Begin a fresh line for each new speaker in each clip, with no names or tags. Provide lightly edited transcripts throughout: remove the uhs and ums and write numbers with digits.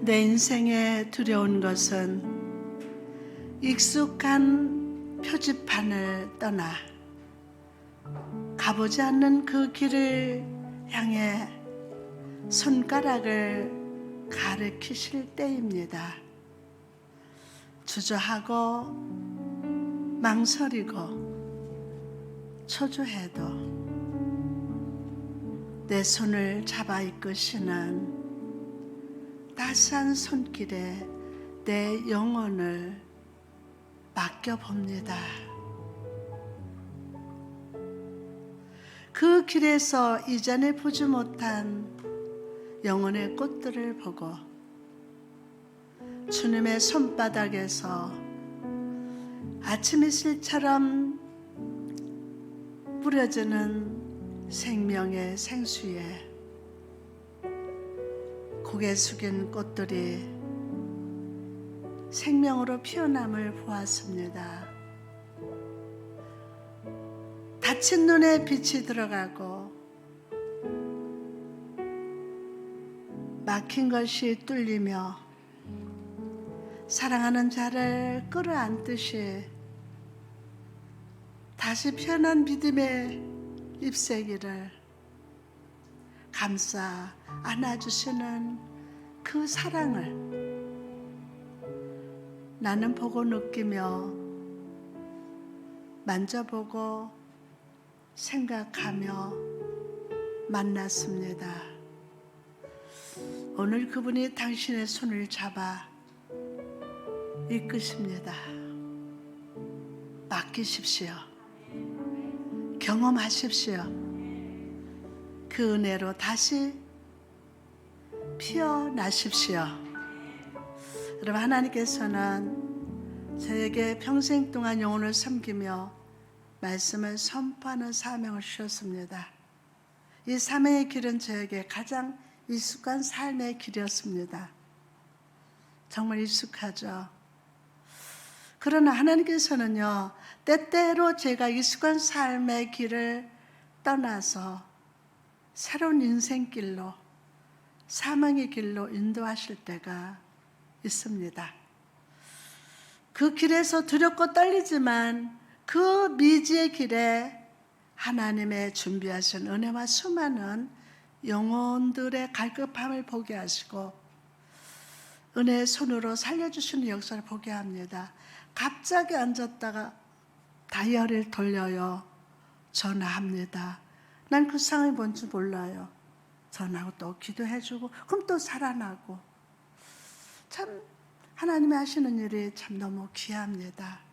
내 인생에 두려운 것은 익숙한 표지판을 떠나 가보지 않는 그 길을 향해 손가락을 가리키실 때입니다. 주저하고 망설이고 초조해도 내 손을 잡아 이끄시는 따스한 손길에 내 영혼을 맡겨봅니다. 그 길에서 이전에 보지 못한 영혼의 꽃들을 보고 주님의 손바닥에서 아침 이슬처럼 뿌려지는 생명의 생수에 고개 숙인 꽃들이 생명으로 피어남을 보았습니다. 다친 눈에 빛이 들어가고 막힌 것이 뚫리며 사랑하는 자를 끌어안듯이 다시 편한 믿음의 잎새기를 감싸 안아주시는 그 사랑을 나는 보고 느끼며 만져보고 생각하며 만났습니다. 오늘 그분이 당신의 손을 잡아 이끄십니다. 맡기십시오. 경험하십시오. 그 은혜로 다시 피어나십시오. 여러분, 하나님께서는 저에게 평생 동안 영혼을 섬기며 말씀을 선포하는 사명을 주셨습니다. 이 사명의 길은 저에게 가장 익숙한 삶의 길이었습니다. 정말 익숙하죠. 그러나 하나님께서는요, 때때로 제가 익숙한 삶의 길을 떠나서 새로운 인생길로, 사명의 길로 인도하실 때가 있습니다. 그 길에서 두렵고 떨리지만 그 미지의 길에 하나님의 준비하신 은혜와 수많은 영혼들의 갈급함을 보게 하시고 은혜의 손으로 살려주시는 역사를 보게 합니다. 갑자기 앉았다가 다이얼을 돌려요. 전화합니다. 난 그 상황이 뭔지 몰라요. 전화하고 또 기도해주고 그럼 또 살아나고, 참 하나님이 하시는 일이 참 너무 귀합니다.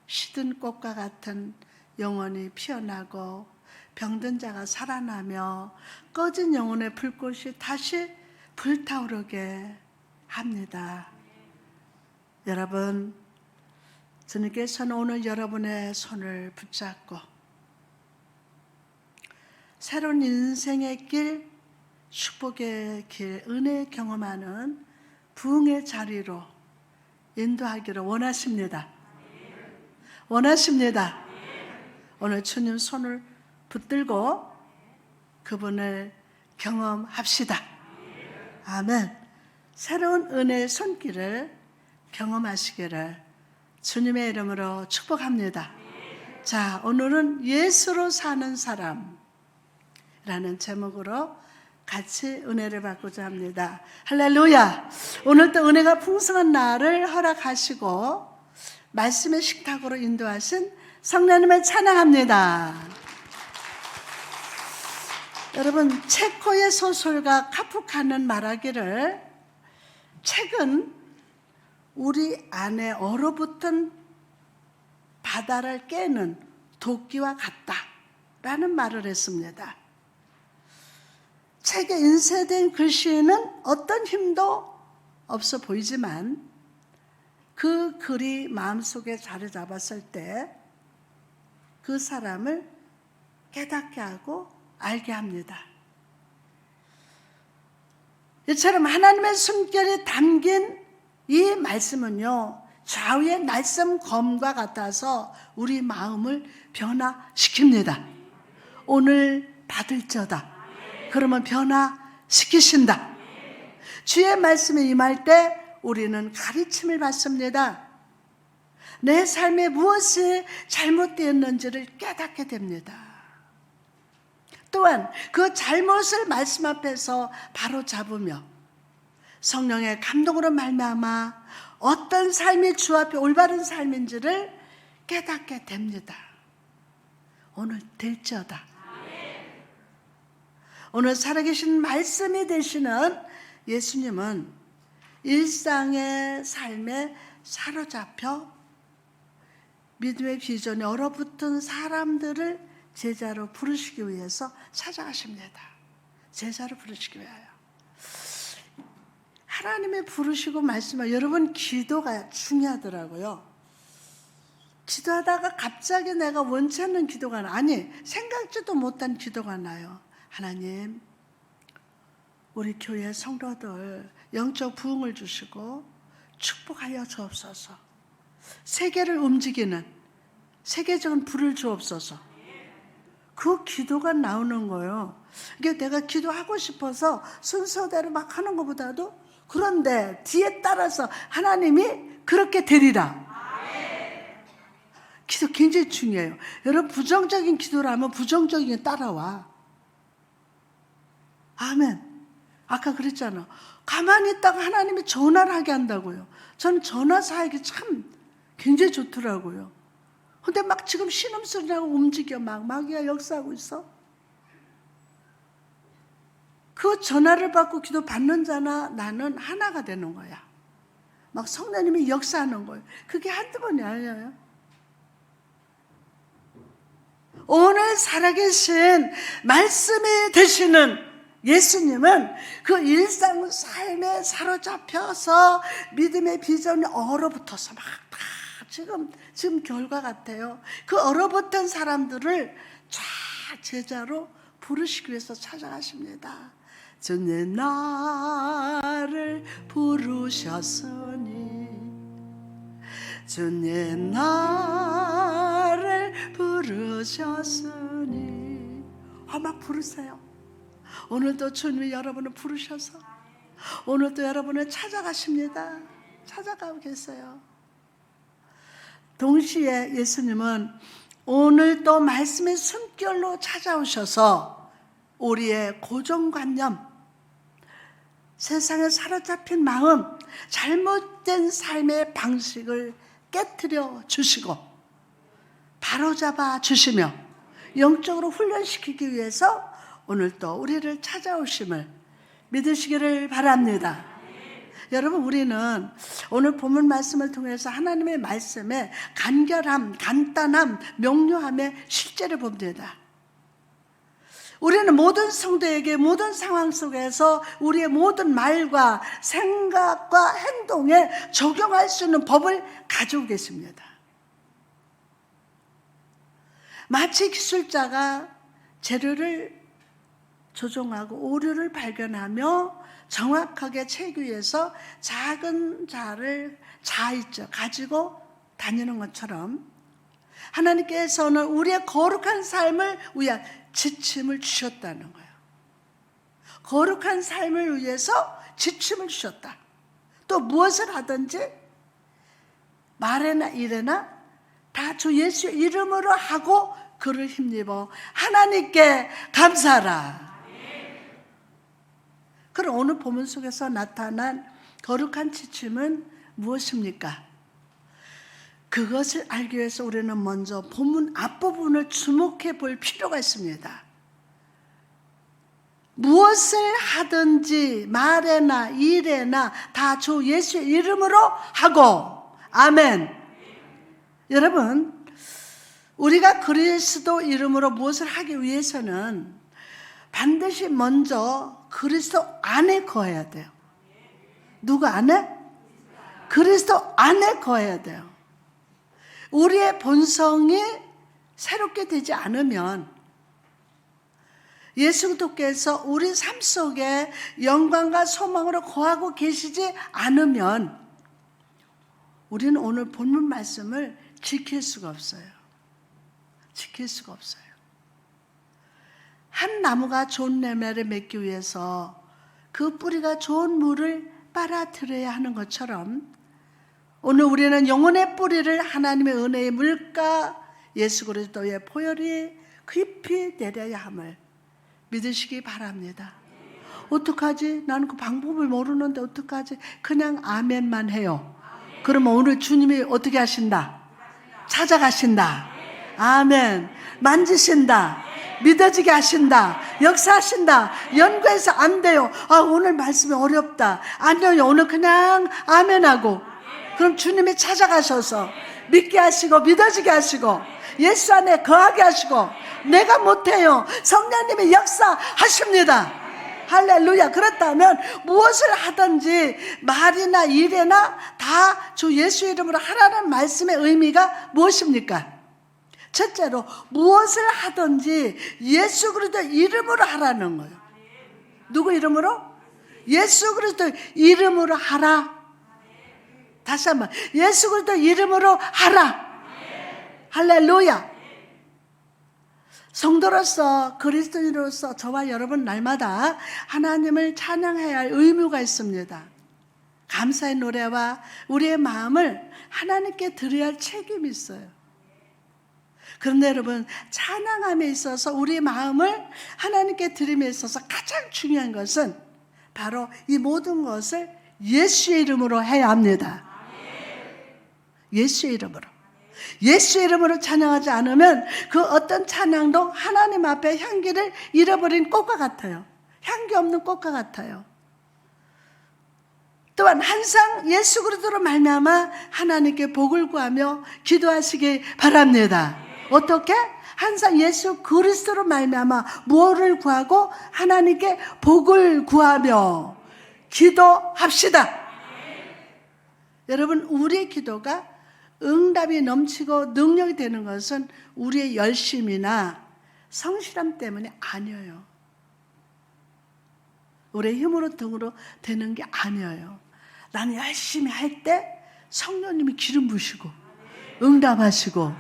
시든 꽃과 같은 영혼이 피어나고 병든 자가 살아나며 꺼진 영혼의 불꽃이 다시 불타오르게 합니다. 여러분, 주님께서는 오늘 여러분의 손을 붙잡고 새로운 인생의 길, 축복의 길, 은혜 경험하는 부흥의 자리로 인도하기를 원하십니다. 원하십니다. 오늘 주님 손을 붙들고 그분을 경험합시다. 아멘. 새로운 은혜의 손길을 경험하시기를 주님의 이름으로 축복합니다. 자, 오늘은 예수로 사는 사람이라는 제목으로 같이 은혜를 받고자 합니다. 할렐루야. 오늘도 은혜가 풍성한 날을 허락하시고 말씀의 식탁으로 인도하신 성령님을 찬양합니다. 여러분, 체코의 소설가 카프카는 말하기를 책은 우리 안에 얼어붙은 바다를 깨는 도끼와 같다라는 말을 했습니다. 책에 인쇄된 글씨에는 어떤 힘도 없어 보이지만 그 글이 마음속에 자리 잡았을 때 그 사람을 깨닫게 하고 알게 합니다. 이처럼 하나님의 숨결이 담긴 이 말씀은요, 좌우의 날쌘 검과 같아서 우리 마음을 변화시킵니다. 오늘 받을저다. 그러면 변화시키신다. 주의 말씀에 임할 때 우리는 가르침을 받습니다. 내 삶에 무엇이 잘못되었는지를 깨닫게 됩니다. 또한 그 잘못을 말씀 앞에서 바로 잡으며 성령의 감동으로 말미암아 어떤 삶이 주 앞에 올바른 삶인지를 깨닫게 됩니다. 오늘 될지어다. 오늘 살아계신 말씀이 되시는 예수님은 일상의 삶에 사로잡혀 믿음의 비전에 얼어붙은 사람들을 제자로 부르시기 위해서 찾아가십니다. 제자로 부르시기 위하여. 하나님의 부르시고 말씀하 여러분 기도가 중요하더라고요. 기도하다가 갑자기 내가 원치 않는 기도가 아니 생각지도 못한 기도가 나요. 하나님 우리 교회 성도들 영적 부흥을 주시고 축복하여 주옵소서. 세계를 움직이는 세계적인 불을 주옵소서. 그 기도가 나오는 거예요. 그러니까 내가 기도하고 싶어서 순서대로 막 하는 것보다도 그런데 뒤에 따라서 하나님이 그렇게 되리라. 기도 굉장히 중요해요. 여러분 부정적인 기도를 하면 부정적인 게 따라와. 아멘. 아까 그랬잖아. 가만히 있다가 하나님이 전화를 하게 한다고요. 저는 전화 사역이 참 굉장히 좋더라고요. 근데 막 지금 신음소리 나고 움직여 막 마귀가 역사하고 있어. 그 전화를 받고 기도 받는 자나 나는 하나가 되는 거야. 막 성령님이 역사하는 거예요. 그게 한두 번이 아니에요. 오늘 살아계신 말씀이 되시는 예수님은 그 일상 삶에 사로잡혀서 믿음의 비전이 얼어붙어서 막 다 지금 결과 같아요. 그 얼어붙은 사람들을 쫙 제자로 부르시기 위해서 찾아가십니다. 주님 나를 부르셨으니 주님 나를 부르셨으니 막 부르세요. 오늘도 주님이 여러분을 부르셔서 오늘도 여러분을 찾아가십니다. 찾아가고 계세요. 동시에 예수님은 오늘 또 말씀의 숨결로 찾아오셔서 우리의 고정관념, 세상에 사로잡힌 마음, 잘못된 삶의 방식을 깨트려 주시고 바로잡아 주시며 영적으로 훈련시키기 위해서 오늘 또 우리를 찾아오심을 믿으시기를 바랍니다. 여러분 우리는 오늘 본문 말씀을 통해서 하나님의 말씀에 간결함, 간단함, 명료함의 실제를 봅니다. 우리는 모든 성도에게 모든 상황 속에서 우리의 모든 말과 생각과 행동에 적용할 수 있는 법을 가지고 계십니다. 마치 기술자가 재료를 조종하고 오류를 발견하며 정확하게 채기 위해서 작은 자있죠. 가지고 다니는 것처럼 하나님께서는 우리의 거룩한 삶을 위한 지침을 주셨다는 거예요. 거룩한 삶을 위해서 지침을 주셨다. 또 무엇을 하든지 말에나 일에나 다 주 예수의 이름으로 하고 그를 힘입어 하나님께 감사하라. 그럼 오늘 본문 속에서 나타난 거룩한 지침은 무엇입니까? 그것을 알기 위해서 우리는 먼저 본문 앞부분을 주목해 볼 필요가 있습니다. 무엇을 하든지 말에나 일에나 다 주 예수의 이름으로 하고 아멘. 여러분 우리가 그리스도 이름으로 무엇을 하기 위해서는 반드시 먼저 그리스도 안에 거해야 돼요. 누구 안에? 그리스도 안에 거해야 돼요. 우리의 본성이 새롭게 되지 않으면 예수 그리스도께서 우리 삶 속에 영광과 소망으로 거하고 계시지 않으면 우리는 오늘 본문 말씀을 지킬 수가 없어요. 지킬 수가 없어요. 한 나무가 좋은 열매를 맺기 위해서 그 뿌리가 좋은 물을 빨아들여야 하는 것처럼 오늘 우리는 영혼의 뿌리를 하나님의 은혜의 물가 예수 그리스도의 보혈이 깊이 내려야 함을 믿으시기 바랍니다. 어떡하지? 나는 그 방법을 모르는데 어떡하지? 그냥 아멘만 해요. 그러면 오늘 주님이 어떻게 하신다? 찾아가신다. 아멘. 만지신다. 믿어지게 하신다. 역사하신다. 연구해서 안 돼요. 오늘 말씀이 어렵다. 아니요. 오늘 그냥 아멘하고 그럼 주님이 찾아가셔서 믿게 하시고 믿어지게 하시고 예수 안에 거하게 하시고 내가 못해요. 성령님이 역사하십니다. 할렐루야. 그렇다면 무엇을 하든지 말이나 일이나 다 주 예수 이름으로 하라는 말씀의 의미가 무엇입니까? 첫째로 무엇을 하든지 예수 그리스도 이름으로 하라는 거예요. 누구 이름으로? 예수 그리스도 이름으로 하라. 다시 한번 예수 그리스도 이름으로 하라. 할렐루야. 성도로서 그리스도인으로서 저와 여러분 날마다 하나님을 찬양해야 할 의무가 있습니다. 감사의 노래와 우리의 마음을 하나님께 드려야 할 책임이 있어요. 그런데 여러분 찬양함에 있어서 우리의 마음을 하나님께 드림에 있어서 가장 중요한 것은 바로 이 모든 것을 예수의 이름으로 해야 합니다. 예수의 이름으로. 예수의 이름으로 찬양하지 않으면 그 어떤 찬양도 하나님 앞에 향기를 잃어버린 꽃과 같아요. 향기 없는 꽃과 같아요. 또한 항상 예수 그리스도로 말미암아 하나님께 복을 구하며 기도하시기 바랍니다. 어떻게? 항상 예수 그리스도로 말미암아 무엇을 구하고 하나님께 복을 구하며 기도합시다. 여러분 우리의 기도가 응답이 넘치고 능력이 되는 것은 우리의 열심이나 성실함 때문에 아니에요. 우리의 힘으로 등으로 되는 게 아니에요. 나는 열심히 할 때 성령님이 기름 부으시고 응답하시고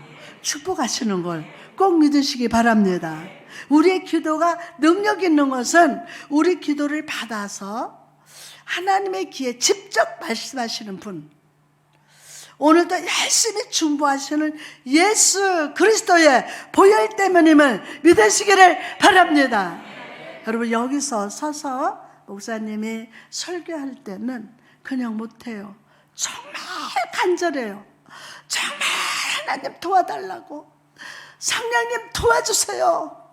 축복하시는 걸 꼭 믿으시기 바랍니다. 우리의 기도가 능력 있는 것은 우리 기도를 받아서 하나님의 귀에 직접 말씀하시는 분, 오늘도 열심히 중보하시는 예수 그리스도의 보혈 때문임을 믿으시기를 바랍니다. 여러분 여기서 서서 목사님이 설교할 때는 그냥 못해요. 정말 간절해요. 정말 하나님 도와달라고. 성령님 도와주세요.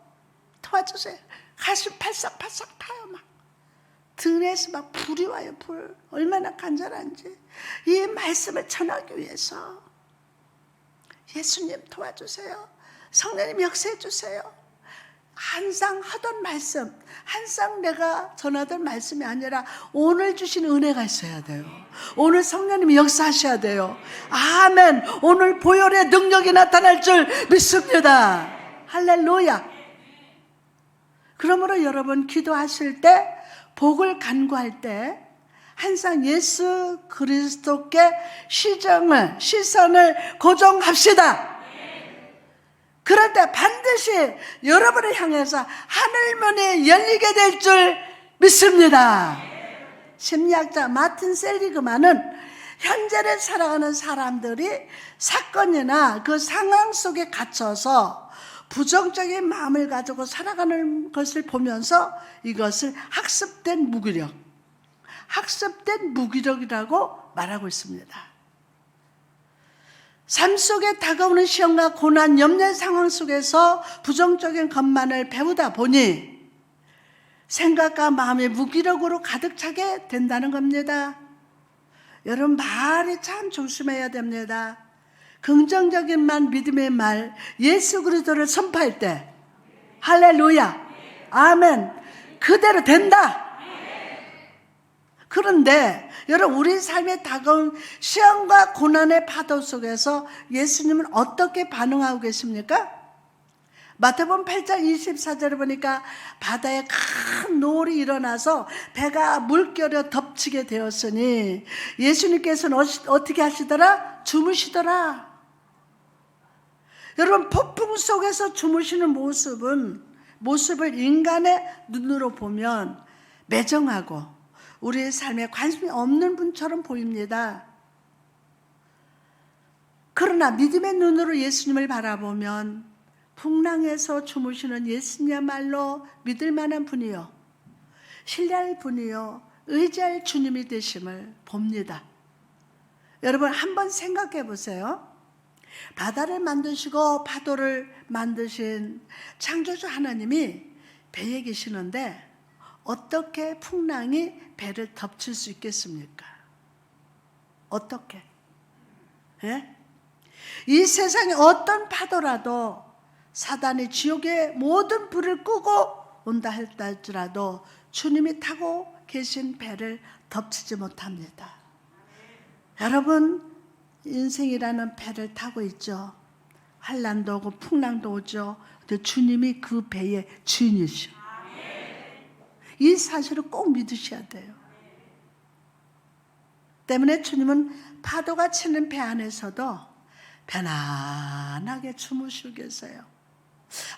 도와주세요. 가슴 팔싹팔싹 타요. 막 등에서 막 불이 와요. 불. 얼마나 간절한지. 이 말씀을 전하기 위해서 예수님 도와주세요. 성령님 역사해 주세요. 항상 하던 말씀, 항상 내가 전하던 말씀이 아니라 오늘 주신 은혜가 있어야 돼요. 오늘 성령님이 역사하셔야 돼요. 아멘. 오늘 보혈의 능력이 나타날 줄 믿습니다. 할렐루야. 그러므로 여러분 기도하실 때, 복을 간구할 때 항상 예수 그리스도께 시선을 고정합시다. 그럴 때 반드시 여러분을 향해서 하늘문이 열리게 될 줄 믿습니다. 심리학자 마틴 셀리그만은 현재를 살아가는 사람들이 사건이나 그 상황 속에 갇혀서 부정적인 마음을 가지고 살아가는 것을 보면서 이것을 학습된 무기력이라고 말하고 있습니다. 삶 속에 다가오는 시험과 고난, 염려의 상황 속에서 부정적인 것만을 배우다 보니 생각과 마음이 무기력으로 가득 차게 된다는 겁니다. 여러분 말이 참 조심해야 됩니다. 긍정적인 말, 믿음의 말, 예수 그리스도를 선포할 때 할렐루야, 아멘, 그대로 된다. 그런데 여러분 우리 삶에 다가온 시험과 고난의 파도 속에서 예수님은 어떻게 반응하고 계십니까? 마태복음 8장 24절에 보니까 바다에 큰 노을이 일어나서 배가 물결에 덮치게 되었으니 예수님께서는 어떻게 하시더라? 주무시더라. 여러분 폭풍 속에서 주무시는 모습을 인간의 눈으로 보면 매정하고 우리의 삶에 관심이 없는 분처럼 보입니다. 그러나 믿음의 눈으로 예수님을 바라보면 풍랑에서 주무시는 예수님이야말로 믿을 만한 분이요, 신뢰할 분이요, 의지할 주님이 되심을 봅니다. 여러분 한번 생각해 보세요. 바다를 만드시고 파도를 만드신 창조주 하나님이 배에 계시는데 어떻게 풍랑이 배를 덮칠 수 있겠습니까? 어떻게? 예? 이 세상에 어떤 파도라도 사단이 지옥의 모든 불을 끄고 온다 할지라도 주님이 타고 계신 배를 덮치지 못합니다. 여러분 인생이라는 배를 타고 있죠. 환난도 오고 풍랑도 오죠. 근데 주님이 그 배의 주인이시오. 이 사실을 꼭 믿으셔야 돼요. 때문에 주님은 파도가 치는 배 안에서도 편안하게 주무시고 계세요.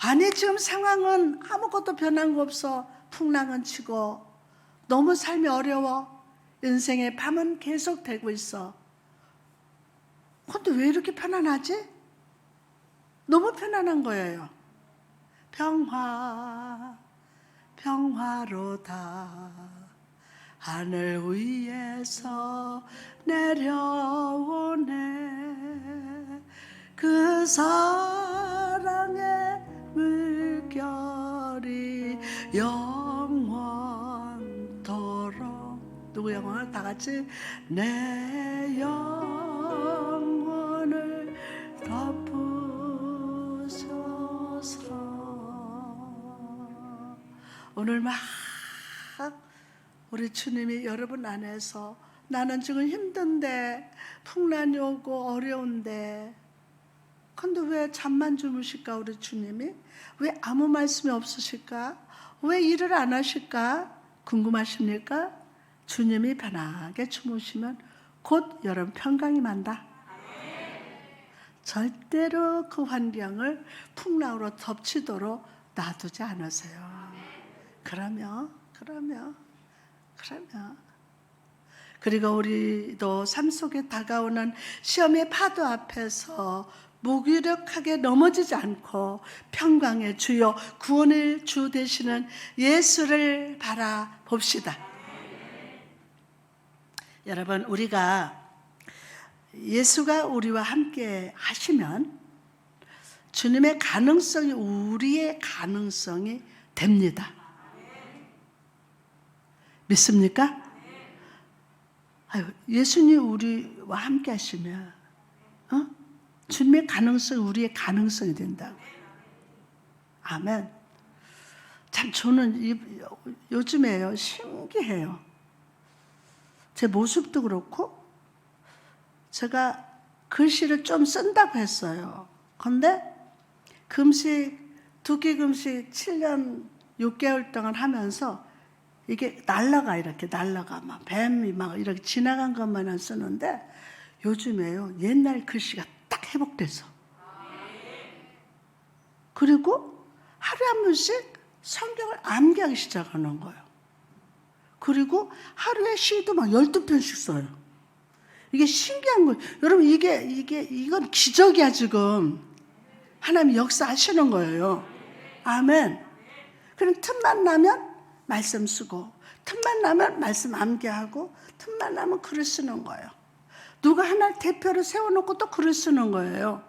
아니 지금 상황은 아무것도 변한 거 없어. 풍랑은 치고 너무 삶이 어려워. 인생의 밤은 계속되고 있어. 근데 왜 이렇게 편안하지? 너무 편안한 거예요. 평화로다 하늘 위에서 내려오네 그 사랑의 물결이 영원토록. 누구 영원을 다 같이 내 영혼을 덮으소서. 오늘 막 우리 주님이 여러분 안에서 나는 지금 힘든데 풍란이 오고 어려운데 근데 왜 잠만 주무실까? 우리 주님이 왜 아무 말씀이 없으실까? 왜 일을 안 하실까? 궁금하십니까? 주님이 편하게 주무시면 곧 여러분 평강이 만다. 절대로 그 환경을 풍랑으로 덮치도록 놔두지 않으세요. 그러면 그리고 우리도 삶 속에 다가오는 시험의 파도 앞에서 무기력하게 넘어지지 않고 평강의 주요 구원의 주 되시는 예수를 바라봅시다. 여러분 우리가 예수가 우리와 함께 하시면 주님의 가능성이 우리의 가능성이 됩니다. 믿습니까? 예수님 우리와 함께 하시면 주님의 가능성이 우리의 가능성이 된다고. 아멘. 참 저는 요즘에요 신기해요. 제 모습도 그렇고 제가 글씨를 좀 쓴다고 했어요. 그런데 금식 두기 금식 7년 6개월 동안 하면서 이게 이렇게 날라가 막 뱀이 막 이렇게 지나간 것만 쓰는데 요즘에요 옛날 글씨가 딱 회복돼서 그리고 하루에 한 번씩 성경을 암기하기 시작하는 거예요. 그리고 하루에 시도 막 12편씩 써요. 이게 신기한 거예요. 여러분 이건 기적이야. 지금 하나님이 역사하시는 거예요. 아멘. 그럼 틈만 나면 말씀 쓰고 틈만 나면 말씀 암기하고 틈만 나면 글을 쓰는 거예요. 누가 하나 대표를 세워놓고 또 글을 쓰는 거예요.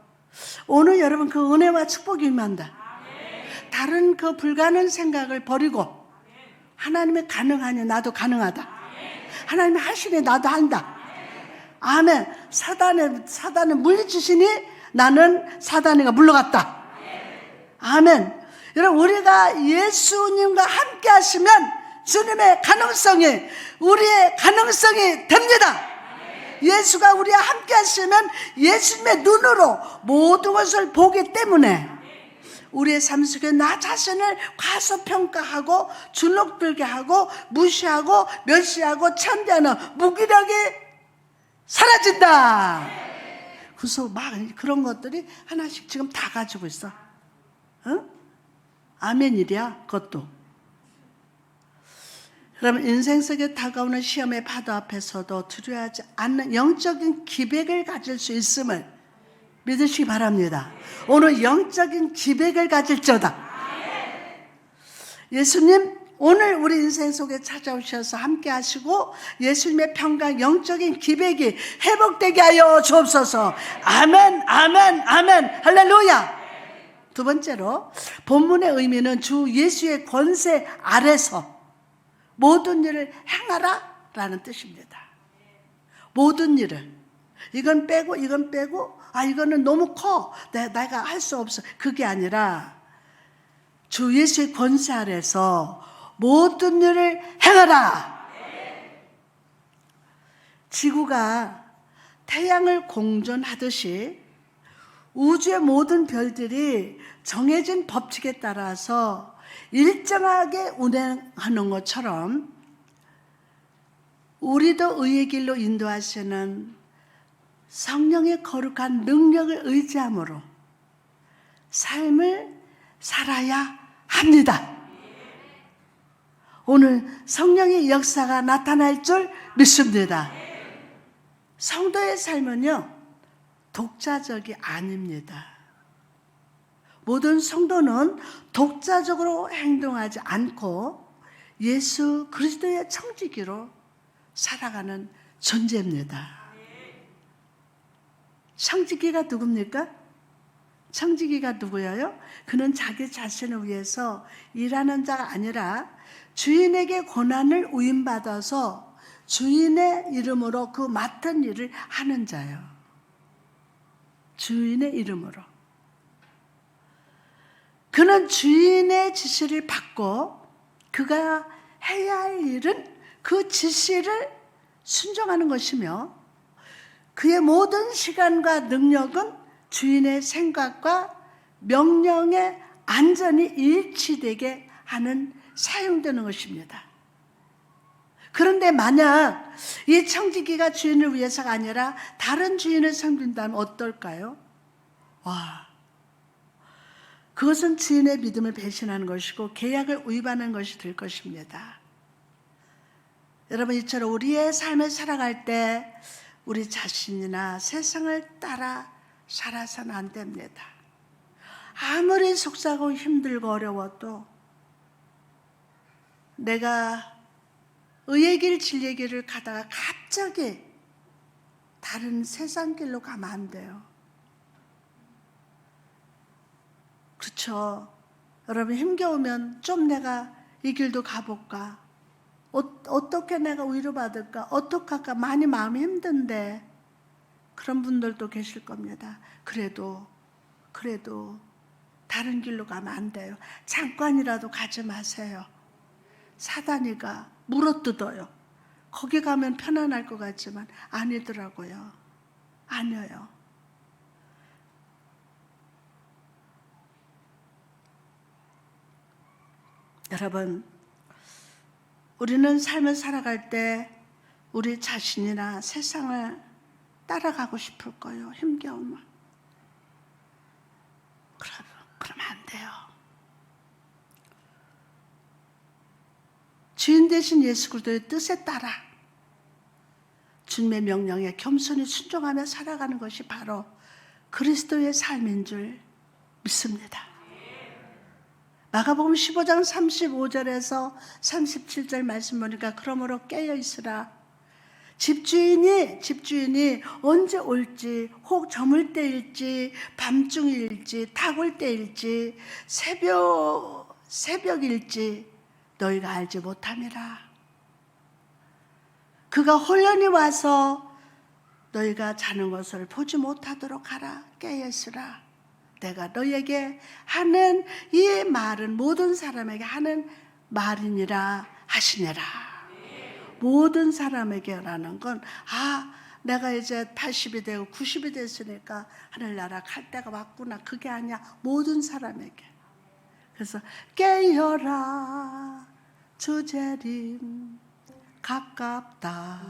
오늘 여러분 그 은혜와 축복이 임한다. 다른 그 불가능한 생각을 버리고 하나님의 가능하니 나도 가능하다. 하나님이 하시니 나도 한다. 아멘. 사단을 물리치시니 나는 사단이가 물러갔다. 아멘. 여러분 우리가 예수님과 함께 하시면 주님의 가능성이 우리의 가능성이 됩니다. 예수가 우리와 함께 하시면 예수님의 눈으로 모든 것을 보기 때문에 우리의 삶 속에 나 자신을 과소평가하고 주눅들게 하고 무시하고 멸시하고 천대하는 무기력이 사라진다. 그래서 막 그런 것들이 하나씩 지금 다 가지고 있어. 응? 아멘이랴 그것도. 여러분, 인생 속에 다가오는 시험의 파도 앞에서도 두려워하지 않는 영적인 기백을 가질 수 있음을 믿으시기 바랍니다. 오늘 영적인 기백을 가질저다. 예수님 오늘 우리 인생 속에 찾아오셔서 함께 하시고 예수님의 평강 영적인 기백이 회복되게 하여 주옵소서. 아멘, 아멘, 아멘, 할렐루야. 두 번째로 본문의 의미는 주 예수의 권세 아래서 모든 일을 행하라 라는 뜻입니다. 모든 일을, 이건 빼고 이건 빼고, 이거는 너무 커, 내가 할 수 없어, 그게 아니라 주 예수의 권세 아래서 모든 일을 행하라. 지구가 태양을 공전하듯이 우주의 모든 별들이 정해진 법칙에 따라서 일정하게 운행하는 것처럼 우리도 의의 길로 인도하시는 성령의 거룩한 능력을 의지함으로 삶을 살아야 합니다. 오늘 성령의 역사가 나타날 줄 믿습니다. 성도의 삶은요, 독자적이 아닙니다. 모든 성도는 독자적으로 행동하지 않고 예수 그리스도의 청지기로 살아가는 존재입니다. 청지기가 누굽니까? 청지기가 누구예요? 그는 자기 자신을 위해서 일하는 자가 아니라 주인에게 고난을 위임받아서 주인의 이름으로 그 맡은 일을 하는 자예요. 주인의 이름으로. 그는 주인의 지시를 받고 그가 해야 할 일은 그 지시를 순종하는 것이며 그의 모든 시간과 능력은 주인의 생각과 명령에 안전히 일치되게 하는 사용되는 것입니다. 그런데 만약 이 청지기가 주인을 위해서가 아니라 다른 주인을 섬긴다면 어떨까요? 그것은 주인의 믿음을 배신하는 것이고 계약을 위반하는 것이 될 것입니다. 여러분, 이처럼 우리의 삶을 살아갈 때 우리 자신이나 세상을 따라 살아서는 안 됩니다. 아무리 속상하고 힘들고 어려워도 내가 의의 길, 진리의 길을 가다가 갑자기 다른 세상 길로 가면 안 돼요. 그렇죠. 여러분, 힘겨우면 좀 내가 이 길도 가볼까? 어떻게 내가 위로받을까? 어떡할까? 많이 마음이 힘든데 그런 분들도 계실 겁니다. 그래도 다른 길로 가면 안 돼요. 잠깐이라도 가지 마세요. 사단이가 물어뜯어요. 거기 가면 편안할 것 같지만 아니더라고요. 아니에요. 여러분, 우리는 삶을 살아갈 때 우리 자신이나 세상을 따라가고 싶을 거예요. 힘겨우면. 그러면 안 돼요. 주인 되신 예수 그리스도의 뜻에 따라 주님의 명령에 겸손히 순종하며 살아가는 것이 바로 그리스도의 삶인 줄 믿습니다. 마가복음 15장 35절에서 37절 말씀 보니까 그러므로 깨어있으라. 집주인이 언제 올지, 혹 저물 때일지, 밤중일지, 탁올 때일지, 새벽일지 너희가 알지 못함이라. 그가 홀연히 와서 너희가 자는 것을 보지 못하도록 하라. 깨어있으라. 내가 너희에게 하는 이 말은 모든 사람에게 하는 말이니라 하시니라. 모든 사람에게라는 건 내가 이제 80이 되고 90이 됐으니까 하늘나라 갈 때가 왔구나. 그게 아니야. 모든 사람에게. 그래서 깨어라 주 재림 가깝다.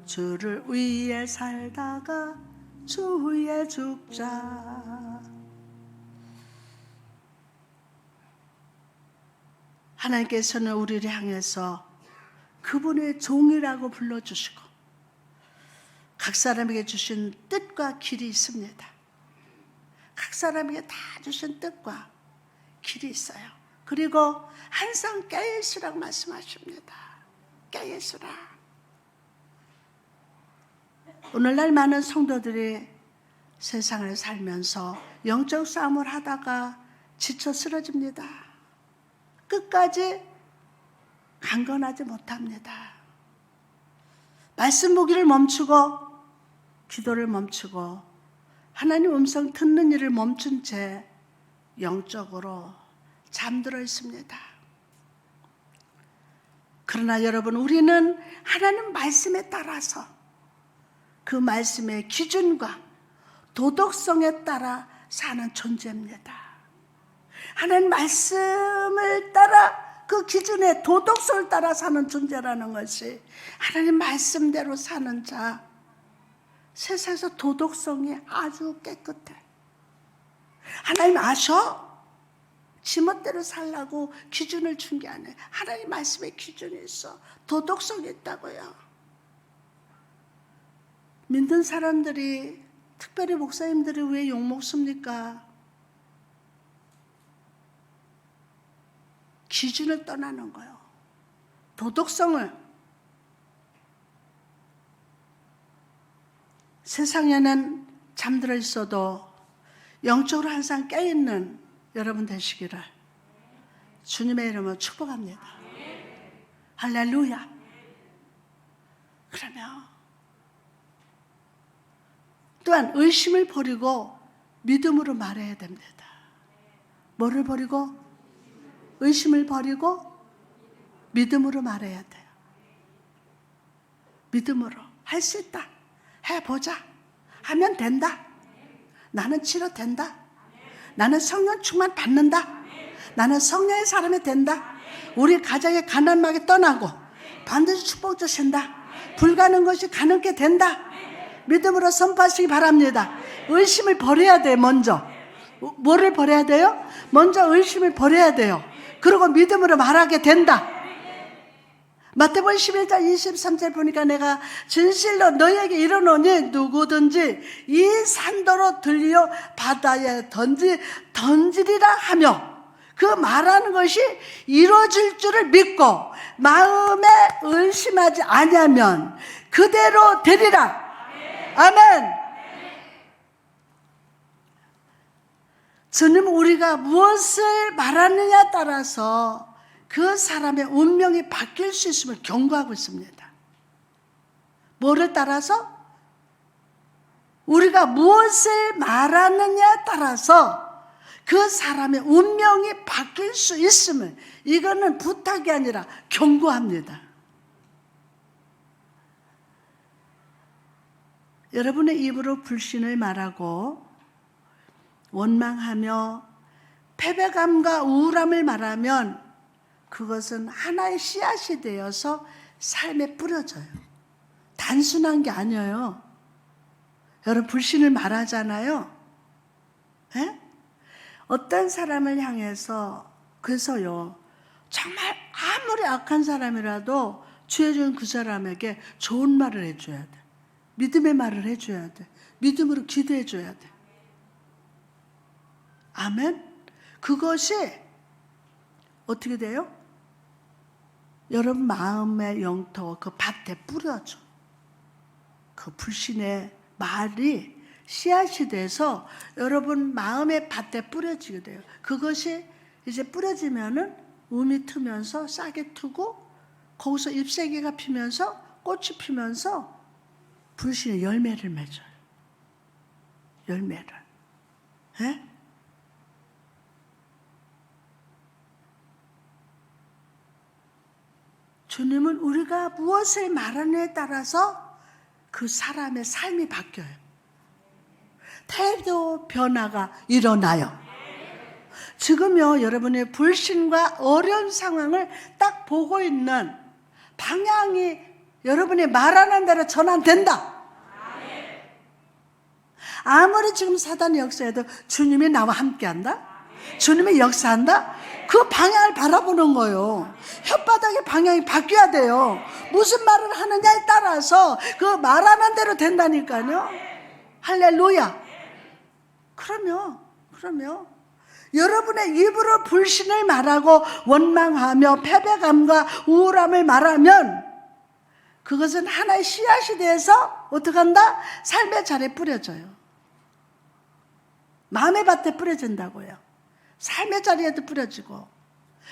주를 위해 살다가 주 위에 죽자. 하나님께서는 우리를 향해서 그분의 종이라고 불러주시고 각 사람에게 주신 뜻과 길이 있습니다. 각 사람에게 다 주신 뜻과 길이 있어요. 그리고 항상 깨있으라고 말씀하십니다. 깨있으라. 오늘날 많은 성도들이 세상을 살면서 영적 싸움을 하다가 지쳐 쓰러집니다. 끝까지 강건하지 못합니다. 말씀 보기를 멈추고 기도를 멈추고 하나님 음성 듣는 일을 멈춘 채 영적으로 잠들어 있습니다. 그러나 여러분, 우리는 하나님 말씀에 따라서 그 말씀의 기준과 도덕성에 따라 사는 존재입니다. 하나님 말씀을 따라 그 기준의 도덕성을 따라 사는 존재라는 것이 하나님 말씀대로 사는 자, 세상에서 도덕성이 아주 깨끗해. 하나님 아셔? 지멋대로 살라고 기준을 준 게 아니에요. 하나님 말씀에 기준이 있어. 도덕성이 있다고요. 믿는 사람들이, 특별히 목사님들이 왜 욕먹습니까? 기준을 떠나는 거예요. 도덕성을. 세상에는 잠들어 있어도 영적으로 항상 깨어있는 여러분 되시기를 주님의 이름으로 축복합니다. 할렐루야. 그러면 또한 의심을 버리고 믿음으로 말해야 됩니다. 뭐를 버리고? 의심을 버리고 믿음으로 말해야 돼요. 믿음으로 할 수 있다. 해보자. 하면 된다. 나는 치료된다. 나는 성령 충만 받는다. 나는 성령의 사람이 된다. 우리 가정의 가난하게 떠나고 반드시 축복 주신다. 불가능한 것이 가능하게 된다. 믿음으로 선포하시기 바랍니다. 의심을 버려야 돼요. 먼저 뭐를 버려야 돼요? 먼저 의심을 버려야 돼요. 그리고 믿음으로 말하게 된다. 마태복음 11장 23절 보니까 내가 진실로 너희에게 이르노니 누구든지 이 산더러 들려 바다에 던지리라 하며 그 말하는 것이 이루어질 줄을 믿고 마음에 의심하지 아니하면 그대로 되리라. 아멘. 주님은 우리가 무엇을 말하느냐에 따라서 그 사람의 운명이 바뀔 수 있음을 경고하고 있습니다. 뭐를 따라서? 우리가 무엇을 말하느냐에 따라서 그 사람의 운명이 바뀔 수 있음을, 이거는 부탁이 아니라 경고합니다. 여러분의 입으로 불신을 말하고 원망하며 패배감과 우울함을 말하면 그것은 하나의 씨앗이 되어서 삶에 뿌려져요. 단순한 게 아니에요. 여러분 불신을 말하잖아요. 에? 어떤 사람을 향해서, 그래서요, 정말 아무리 악한 사람이라도 죄 지은 그 사람에게 좋은 말을 해줘야 돼. 믿음의 말을 해줘야 돼. 믿음으로 기도해줘야 돼. 아멘. 그것이 어떻게 돼요? 여러분 마음의 영토 그 밭에 뿌려줘. 그 불신의 말이 씨앗이 돼서 여러분 마음의 밭에 뿌려지게 돼요. 그것이 이제 뿌려지면은 움이 트면서 싹이 트고 거기서 잎새기가 피면서 꽃이 피면서 불신의 열매를 맺어요. 열매를. 예? 주님은 우리가 무엇을 말하느냐에 따라서 그 사람의 삶이 바뀌어요. 태도 변화가 일어나요. 지금요, 여러분의 불신과 어려운 상황을 딱 보고 있는 방향이 여러분이 말하는 대로 전환된다. 아무리 지금 사단의 역사에도 주님이 나와 함께한다. 주님이 역사한다. 그 방향을 바라보는 거예요. 혓바닥의 방향이 바뀌어야 돼요. 무슨 말을 하느냐에 따라서 그 말하는 대로 된다니까요. 할렐루야. 그러면 여러분의 입으로 불신을 말하고 원망하며 패배감과 우울함을 말하면 그것은 하나의 씨앗이 돼서 어떻게 한다? 삶의 자리에 뿌려져요. 마음의 밭에 뿌려진다고요. 삶의 자리에도 뿌려지고,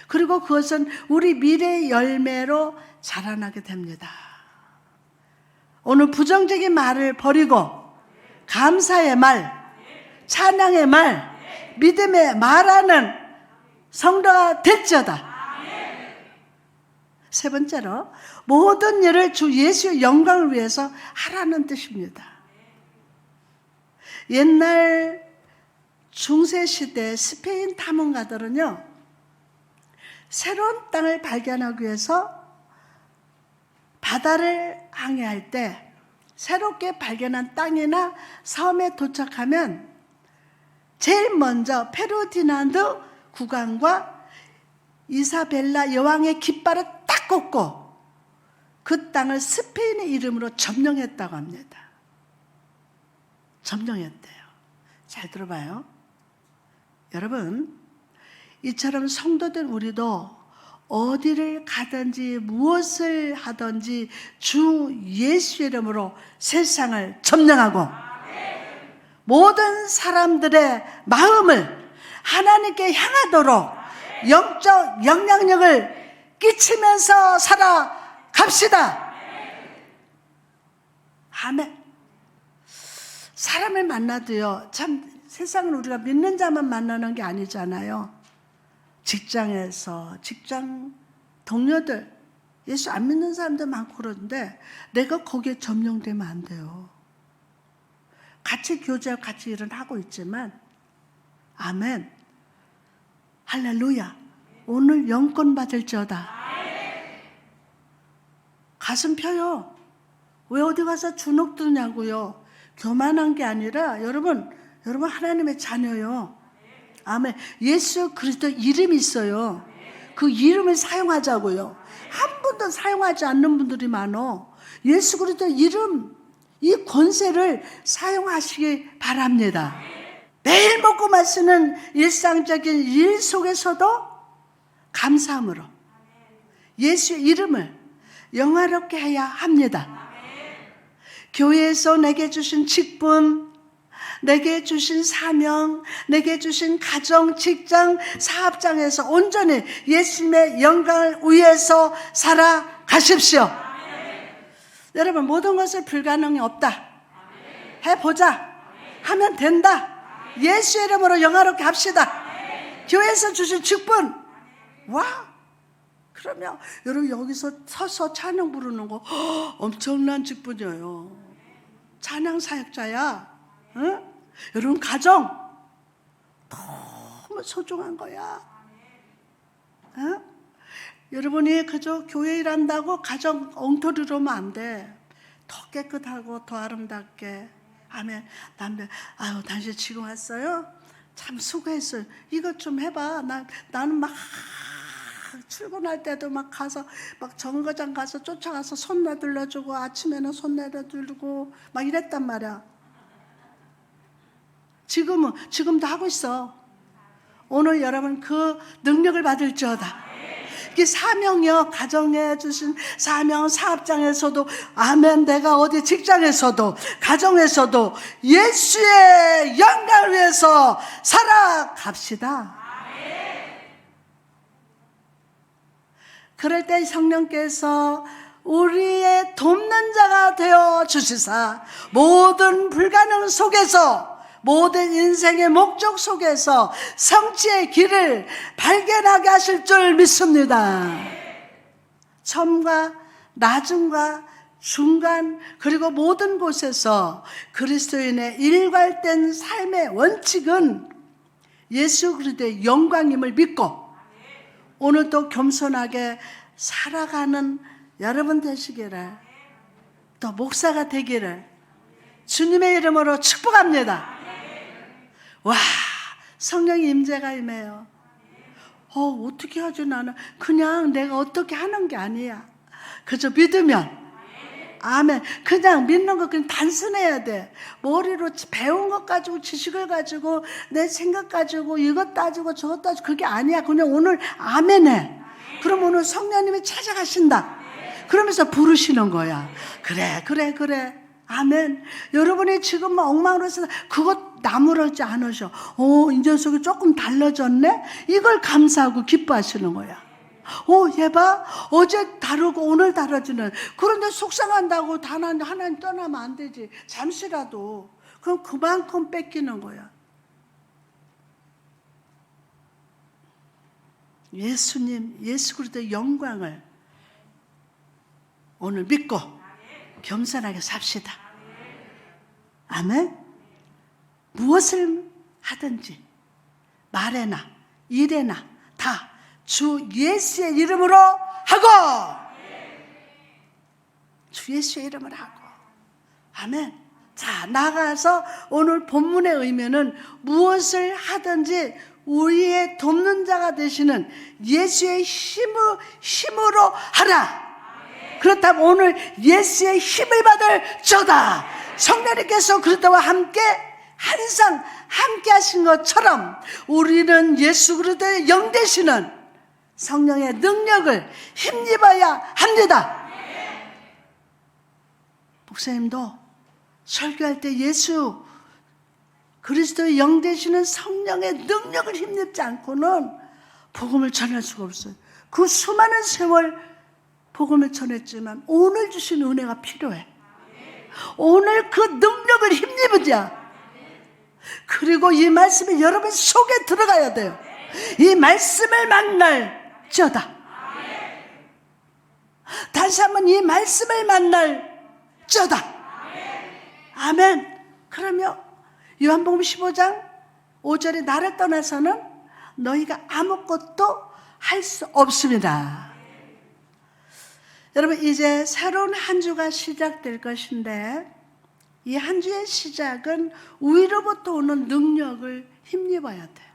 그리고 그것은 우리 미래의 열매로 자라나게 됩니다. 오늘 부정적인 말을 버리고 감사의 말, 찬양의 말, 믿음의 말하는 성도가 될지어다. 세 번째로 모든 일을 주 예수의 영광을 위해서 하라는 뜻입니다. 옛날 중세시대 스페인 탐험가들은요, 새로운 땅을 발견하기 위해서 바다를 항해할 때 새롭게 발견한 땅이나 섬에 도착하면 제일 먼저 페르디난드 국왕과 이사벨라 여왕의 깃발을 딱 꽂고 그 땅을 스페인의 이름으로 점령했다고 합니다. 점령했대요. 잘 들어봐요. 여러분, 이처럼 성도된 우리도 어디를 가든지 무엇을 하든지 주 예수의 이름으로 세상을 점령하고 모든 사람들의 마음을 하나님께 향하도록 영적 영향력을 끼치면서 살아갑시다. 아멘. 사람을 만나도요, 참 세상은 우리가 믿는 자만 만나는 게 아니잖아요. 직장에서 직장 동료들, 예수 안 믿는 사람들 많고 그러는데 내가 거기에 점령되면 안 돼요. 같이 교제하고 같이 일을 하고 있지만, 아멘, 할렐루야, 오늘 영권 받을지어다. 가슴 펴요. 왜 어디 가서 주눅 드냐고요. 교만한 게 아니라 여러분 하나님의 자녀요. 아멘. 예수 그리스도 이름이 있어요. 그 이름을 사용하자고요. 한 분도 사용하지 않는 분들이 많어. 예수 그리스도 이름, 이 권세를 사용하시기 바랍니다. 매일 먹고 마시는 일상적인 일 속에서도 감사함으로 예수의 이름을 영화롭게 해야 합니다. 교회에서 내게 주신 직분, 내게 주신 사명, 내게 주신 가정, 직장, 사업장에서 온전히 예수님의 영광을 위해서 살아가십시오. 여러분, 모든 것을 불가능이 없다. 해보자. 하면 된다. 예수의 이름으로 영화롭게 합시다. 교회에서 주신 직분, 와! 그러면 여러분 여기서 서서 찬양 부르는 거 엄청난 직분이에요. 찬양 사역자야. 응? 여러분 가정 너무 소중한 거야. 응? 여러분이 그저 교회 일한다고 가정 엉터리로 하면 안 돼. 더 깨끗하고 더 아름답게. 아멘. 남들, 아유, 당신 지금 왔어요? 참 수고했어요. 이것 좀 해봐. 나는 막 출근할 때도 막 가서 막 정거장 가서 쫓아가서 손 내둘러주고 아침에는 손 내려들고 막 이랬단 말이야. 지금도 하고 있어. 오늘 여러분 그 능력을 받을지어다. 이게 사명이요. 가정에 주신 사명, 사업장에서도, 아멘, 내가 어디 직장에서도, 가정에서도 예수의 영광을 위해서 살아갑시다. 그럴 때 성령께서 우리의 돕는 자가 되어 주시사 모든 불가능 속에서, 모든 인생의 목적 속에서 성취의 길을 발견하게 하실 줄 믿습니다. 처음과 나중과 중간, 그리고 모든 곳에서 그리스도인의 일관된 삶의 원칙은 예수 그리스도의 영광임을 믿고 오늘도 겸손하게 살아가는 여러분 되시기를, 또 목사가 되기를 주님의 이름으로 축복합니다. 와, 성령의 임재가 임해요. 어떻게 하지 나는. 그냥 내가 어떻게 하는 게 아니야. 그저 믿으면. 아멘. 그냥 믿는 거 그냥 단순해야 돼. 머리로 배운 것 가지고 지식을 가지고 내 생각 가지고 이것 따지고 저것 따지고 그게 아니야. 그냥 오늘 아멘해. 그럼 오늘 성령님이 찾아가신다. 그러면서 부르시는 거야. 그래. 아멘. 여러분이 지금 엉망으로 해서 그것 나무랄지 않으셔. 이 녀석이 조금 달라졌네? 이걸 감사하고 기뻐하시는 거야. 얘 봐. 어제 다르고 오늘 다르지는. 그런데 속상한다고 하나님 떠나면 안 되지. 잠시라도. 그럼 그만큼 뺏기는 거야. 예수님, 예수 그리스도의 영광을 오늘 믿고 겸손하게 삽시다. 아멘. 무엇을 하든지 말에나 일에나 다 주 예수의 이름으로 하고, 주 예수의 이름으로 하고. 아멘. 자, 나가서 오늘 본문의 의미는 무엇을 하든지 우리의 돕는 자가 되시는 예수의 힘으로 하라. 그렇다면 오늘 예수의 힘을 받을 저다. 성령님께서 그리스도와 함께 항상 함께 하신 것처럼 우리는 예수 그리스도의 영 되시는 성령의 능력을 힘입어야 합니다. 목사님도 설교할 때 예수 그리스도의 영 되시는 성령의 능력을 힘입지 않고는 복음을 전할 수가 없어요. 그 수많은 세월 복음을 전했지만 오늘 주신 은혜가 필요해. 오늘 그 능력을 힘입으자. 그리고 이 말씀이 여러분 속에 들어가야 돼요. 이 말씀을 만날 저다. 다시 한번 이 말씀을 만날 저다. 아멘. 그러면 요한복음 15장 5절에 나를 떠나서는 너희가 아무것도 할 수 없습니다. 여러분 이제 새로운 한 주가 시작될 것인데 이 한 주의 시작은 위로부터 오는 능력을 힘입어야 돼요.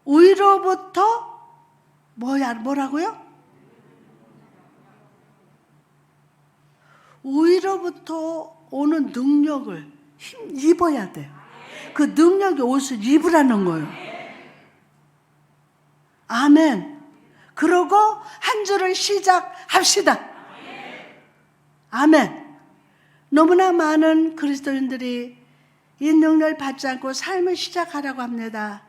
위로부터 뭐라고요? 위로부터 오는 능력을 힘입어야 돼요. 그 능력의 옷을 입으라는 거예요. 아멘. 그러고 한 주를 시작합시다. 아멘. 너무나 많은 그리스도인들이 이 능력을 받지 않고 삶을 시작하라고 합니다.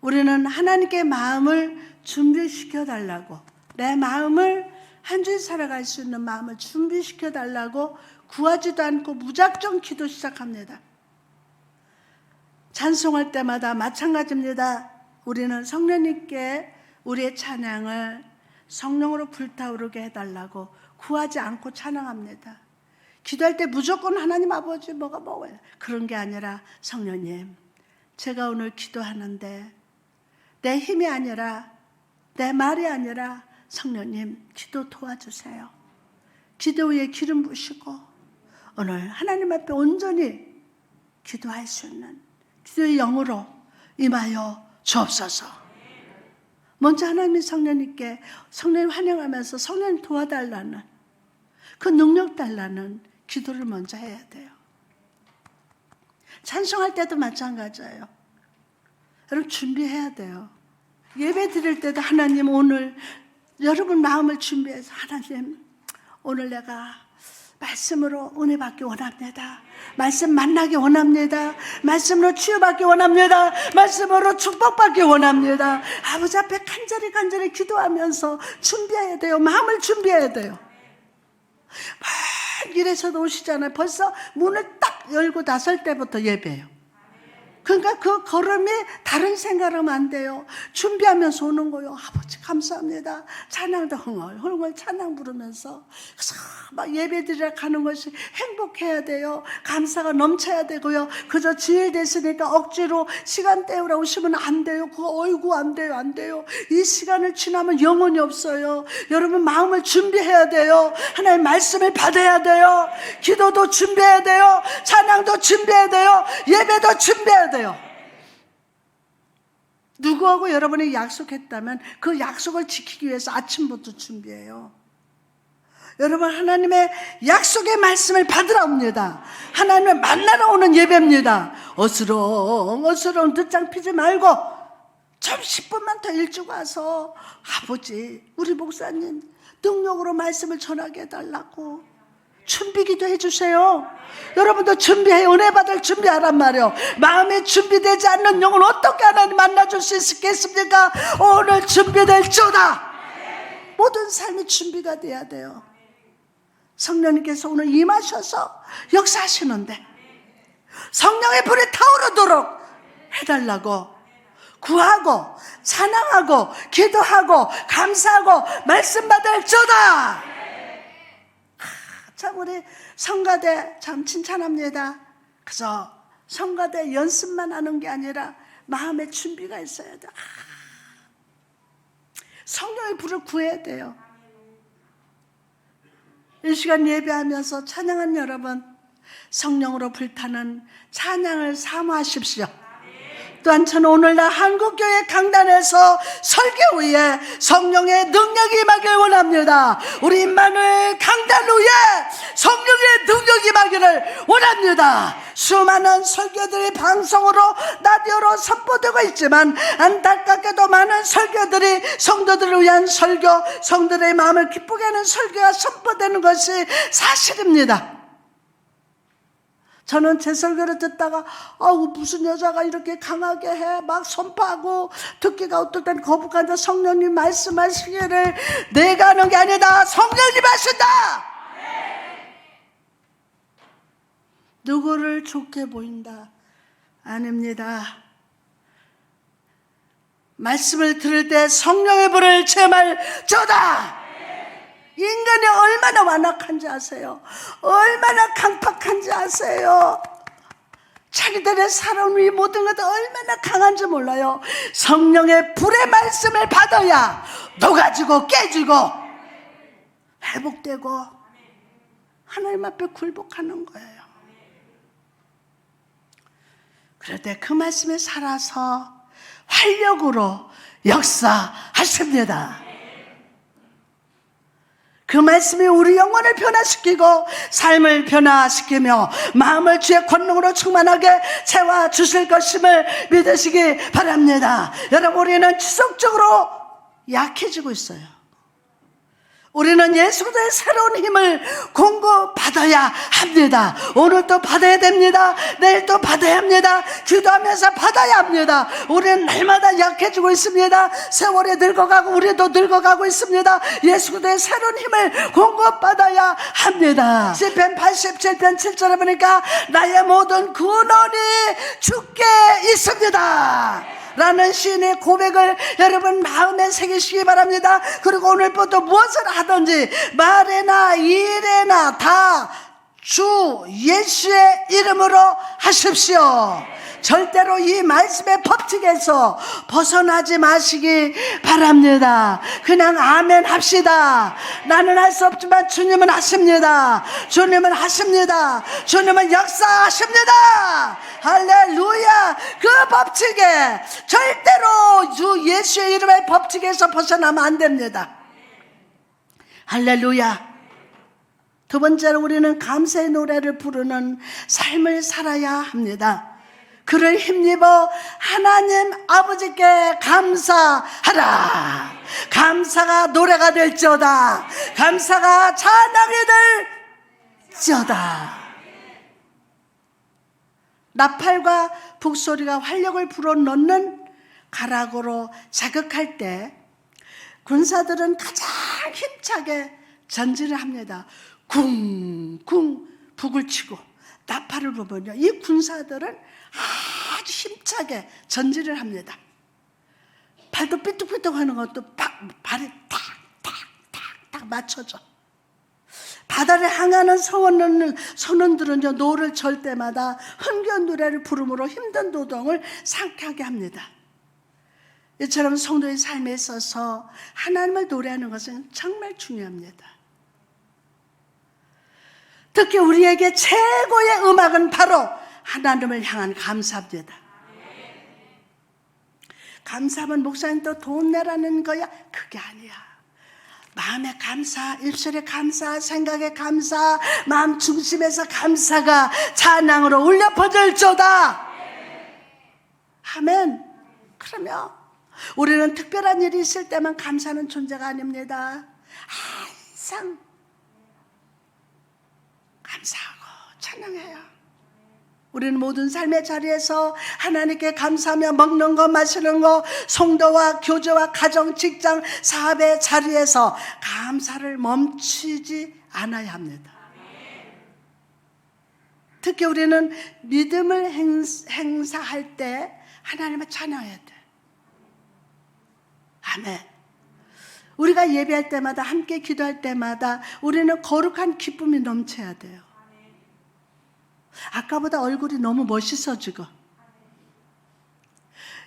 우리는 하나님께 마음을 준비시켜 달라고, 내 마음을 한 주에 살아갈 수 있는 마음을 준비시켜 달라고 구하지도 않고 무작정 기도 시작합니다. 찬송할 때마다 마찬가지입니다. 우리는 성령님께 우리의 찬양을 성령으로 불타오르게 해달라고 구하지 않고 찬양합니다. 기도할 때 무조건 하나님 아버지 뭐가 먹어요. 그런 게 아니라 성령님, 제가 오늘 기도하는데 내 힘이 아니라 내 말이 아니라 성령님 기도 도와주세요. 기도 위에 기름 부으시고 오늘 하나님 앞에 온전히 기도할 수 있는 기도의 영으로 임하여 주옵소서. 먼저 하나님의 성령님께 성령님 환영하면서 성령님 도와달라는 그 능력 달라는 기도를 먼저 해야 돼요. 찬송할 때도 마찬가지예요. 여러분 준비해야 돼요. 예배 드릴 때도 하나님 오늘 여러분 마음을 준비해서 하나님 오늘 내가 말씀으로 은혜 받기 원합니다. 말씀 만나기 원합니다. 말씀으로 치유받기 원합니다. 말씀으로 축복받기 원합니다. 아버지 앞에 간절히 기도하면서 준비해야 돼요. 마음을 준비해야 돼요. 막 이래서도 오시잖아요. 벌써 문을 딱 열고 나설 때부터 예배예요. 그러니까 그 걸음이 다른 생각하면 안 돼요. 준비하면서 오는 거예요. 아버지 감사합니다. 찬양도 흥얼 찬양 부르면서 막 예배드리러 가는 것이 행복해야 돼요. 감사가 넘쳐야 되고요. 그저 주일 됐으니까 억지로 시간 때우라 오시면 안 돼요. 그거 어이구 안 돼요. 이 시간을 지나면 영혼이 없어요. 여러분 마음을 준비해야 돼요. 하나님의 말씀을 받아야 돼요. 기도도 준비해야 돼요. 찬양도 준비해야 돼요. 예배도 준비해야 돼요. 누구하고 여러분이 약속했다면 그 약속을 지키기 위해서 아침부터 준비해요. 여러분, 하나님의 약속의 말씀을 받으러 옵니다. 하나님을 만나러 오는 예배입니다. 어스렁어스렁 늦장 피지 말고 좀 10분만 더 일찍 와서 아버지, 우리 목사님 능력으로 말씀을 전하게 해달라고 준비기도 해주세요. 여러분도 준비해. 은혜 받을 준비하란 말이에요. 마음에 준비되지 않는 영혼 어떻게 하나님 만나줄 수 있겠습니까? 오늘 준비될지어다. 모든 삶이 준비가 돼야 돼요. 성령님께서 오늘 임하셔서 역사하시는데 성령의 불이 타오르도록 해달라고 구하고 찬양하고 기도하고 감사하고 말씀 받을지어다. 참 우리 성가대 참 칭찬합니다. 그저 성가대 연습만 하는 게 아니라 마음의 준비가 있어야 돼. 성령의 불을 구해야 돼요. 이 시간 예배하면서 찬양한 여러분, 성령으로 불타는 찬양을 사모하십시오. 또한 저는 오늘날 한국교회 강단에서 설교 후에 성령의 능력이 임하길 원합니다. 우리 임마누엘 강단 후에 성령의 능력이 임하기를 원합니다. 수많은 설교들이 방송으로 라디오로 선포되고 있지만 안타깝게도 많은 설교들이 성도들을 위한 설교, 성도들의 마음을 기쁘게 하는 설교가 선포되는 것이 사실입니다. 저는 제 설교를 듣다가 무슨 여자가 이렇게 강하게 해 막 선포하고 듣기가 어떨 땐 거북한데 성령님 말씀하시기를 내가 하는 게 아니다. 성령님 하신다. 누구를 좋게 보인다? 아닙니다. 말씀을 들을 때 성령의 불을 제말저다. 인간이 얼마나 완악한지 아세요? 얼마나 강팍한지 아세요? 자기들의 살아온 이 모든 것도 얼마나 강한지 몰라요. 성령의 불의 말씀을 받아야 녹아지고 깨지고 회복되고 하나님 앞에 굴복하는 거예요. 그럴 때 그 말씀에 살아서 활력으로 역사하십니다. 그 말씀이 우리 영혼을 변화시키고 삶을 변화시키며 마음을 주의 권능으로 충만하게 채워주실 것임을 믿으시기 바랍니다. 여러분, 우리는 지속적으로 약해지고 있어요. 우리는 예수 그리스도의 새로운 힘을 공급받아야 합니다. 오늘 또 받아야 됩니다. 내일 또 받아야 합니다. 기도하면서 받아야 합니다. 우리는 날마다 약해지고 있습니다. 세월이 늙어가고 우리도 늙어가고 있습니다. 예수 그리스도의 새로운 힘을 공급받아야 합니다. 시편 87편 7절에 보니까 나의 모든 근원이 주께 있습니다 라는 시인의 고백을 여러분 마음에 새기시기 바랍니다. 그리고 오늘부터 무엇을 하든지 말에나 일에나 다 주 예수의 이름으로 하십시오. 절대로 이 말씀의 법칙에서 벗어나지 마시기 바랍니다. 그냥 아멘 합시다. 나는 할 수 없지만 주님은 하십니다. 주님은 하십니다. 주님은 역사하십니다. 할렐루야. 그 법칙에 절대로 주 예수의 이름의 법칙에서 벗어나면 안 됩니다. 할렐루야. 두 번째로 우리는 감사의 노래를 부르는 삶을 살아야 합니다. 그를 힘입어 하나님 아버지께 감사하라. 감사가 노래가 될지어다. 감사가 찬양이 될지어다. 나팔과 북소리가 활력을 불어넣는 가락으로 자극할 때 군사들은 가장 힘차게 전진을 합니다. 쿵쿵 북을 치고 나팔을 불면요, 이 군사들은 아주 힘차게 전진을 합니다. 발도 삐뚤삐뚤 하는 것도 발이 탁탁탁탁 맞춰져. 바다를 향하는 선원들은요, 노를 절 때마다 흥겨운 노래를 부름으로 힘든 노동을 상쾌하게 합니다. 이처럼 성도의 삶에 있어서 하나님을 노래하는 것은 정말 중요합니다. 특히 우리에게 최고의 음악은 바로 하나님을 향한 감사입니다. 감사하면 목사님 또 돈 내라는 거야. 그게 아니야. 마음에 감사, 입술에 감사, 생각에 감사, 마음 중심에서 감사가 찬양으로 울려 퍼질지어다. 아멘. 그러면 우리는 특별한 일이 있을 때만 감사하는 존재가 아닙니다. 항상 감사하고 찬양해요. 우리는 모든 삶의 자리에서 하나님께 감사하며 먹는 것, 마시는 것, 성도와 교제와 가정, 직장, 사업의 자리에서 감사를 멈추지 않아야 합니다. 특히 우리는 믿음을 행사할 때 하나님을 찬양해야 돼. 아멘. 우리가 예배할 때마다, 함께 기도할 때마다 우리는 거룩한 기쁨이 넘쳐야 돼요. 아까보다 얼굴이 너무 멋있어지고,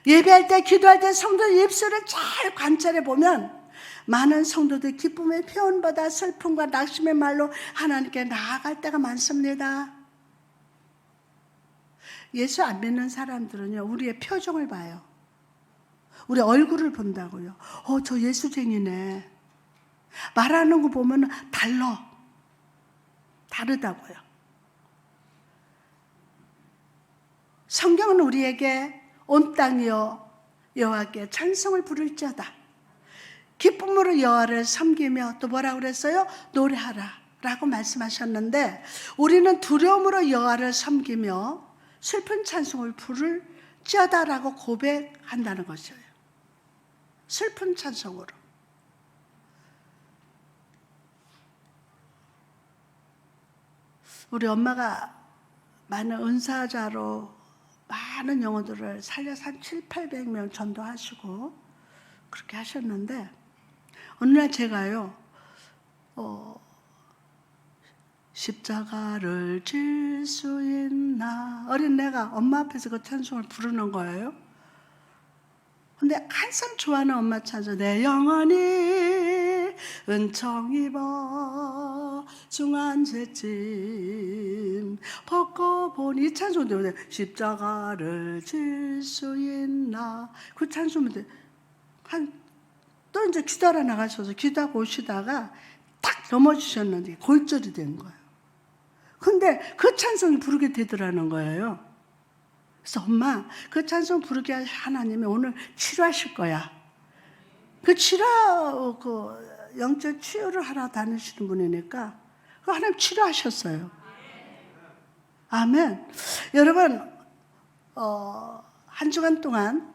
예배할 때, 기도할 때 성도의 입술을 잘 관찰해 보면 많은 성도들 기쁨의 표현보다 슬픔과 낙심의 말로 하나님께 나아갈 때가 많습니다. 예수 안 믿는 사람들은요, 우리의 표정을 봐요. 우리 얼굴을 본다고요. 저 예수쟁이네. 말하는 거 보면 다르다고요. 성경은 우리에게 온 땅이여 여호와께 찬송을 부를지어다. 기쁨으로 여호와를 섬기며 또 뭐라고 그랬어요? 노래하라 라고 말씀하셨는데, 우리는 두려움으로 여호와를 섬기며 슬픈 찬송을 부를지어다 라고 고백한다는 것이에요. 슬픈 찬송으로. 우리 엄마가 많은 은사자로 많은 영혼들을 살려서 한 700~800명 전도하시고 그렇게 하셨는데, 어느 날 제가요 십자가를 질 수 있나, 어린애가 엄마 앞에서 그 찬송을 부르는 거예요. 근데 항상 좋아하는 엄마 찬송, 내 영혼이 은총 입어 중한 죄짐 벗고 보니, 이 찬송 때문에 십자가를 질 수 있나, 그 찬송인데 또 이제 기도하러 나가셔서 기도하고 오시다가 딱 넘어지셨는데 골절이 된 거예요. 근데 그 찬송이 부르게 되더라는 거예요. 그래서 엄마, 그 찬송 부르게 하나님이 오늘 치료하실 거야. 그 영적 치유를 하러 다니시는 분이니까 그 하나님 치료하셨어요. 아멘. 여러분, 한 주간 동안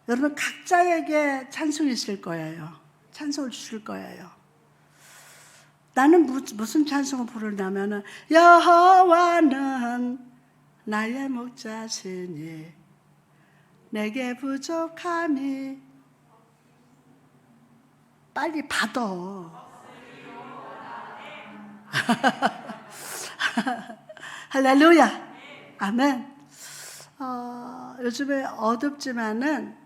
여러분 각자에게 찬송이 있을 거예요. 찬송을 주실 거예요. 나는 무슨 찬송을 부르냐면은, 여호와는 나의 목자시니 내게 부족함이, 빨리 받아. 할렐루야. 아멘. 요즘에 어둡지만은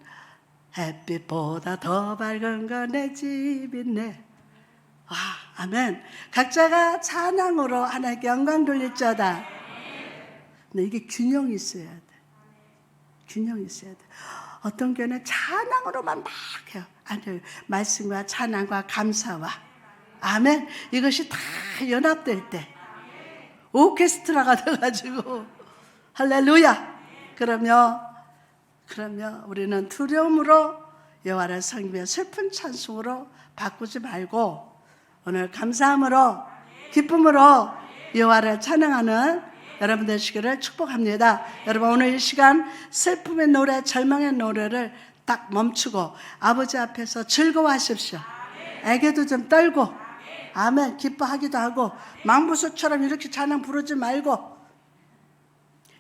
햇빛보다 더 밝은 건 내 집 있네. 아멘. 각자가 찬양으로 하나님께 영광 돌릴지어다. 근데 이게 균형이 있어야 돼. 균형이 있어야 돼. 어떤 교회는 찬양으로만 막 해요. 아니요. 말씀과 찬양과 감사와, 아멘, 이것이 다 연합될 때 오케스트라가 돼가지고, 할렐루야. 그러면 우리는 두려움으로 여호와를 섬기며 슬픈 찬송으로 바꾸지 말고 오늘 감사함으로, 기쁨으로 여호와를 찬양하는 여러분 되시기를 축복합니다. 여러분, 오늘 이 시간 슬픔의 노래, 절망의 노래를 딱 멈추고 아버지 앞에서 즐거워하십시오. 애교도 좀 떨고, 아멘, 기뻐하기도 하고, 망부수처럼 이렇게 찬양 부르지 말고,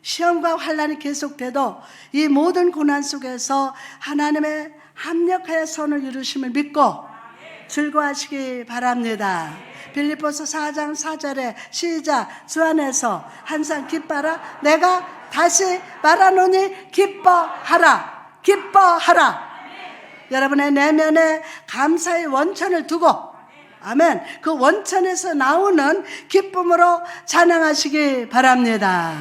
시험과 환난이 계속돼도 이 모든 고난 속에서 하나님의 합력하여 선을 이루심을 믿고 즐거워하시기 바랍니다. 빌립보서 4장 4절에 시작, 주 안에서 항상 기뻐하라. 내가 다시 말하노니 기뻐하라. 기뻐하라. 여러분의 내면에 감사의 원천을 두고, 아멘, 그 원천에서 나오는 기쁨으로 찬양하시기 바랍니다.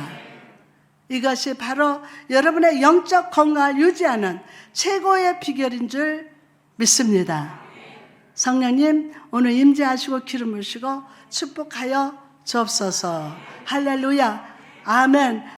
이것이 바로 여러분의 영적 건강을 유지하는 최고의 비결인 줄 믿습니다. 성령님 오늘 임재하시고 기름 부으시고 축복하여 주옵소서. 할렐루야. 아멘.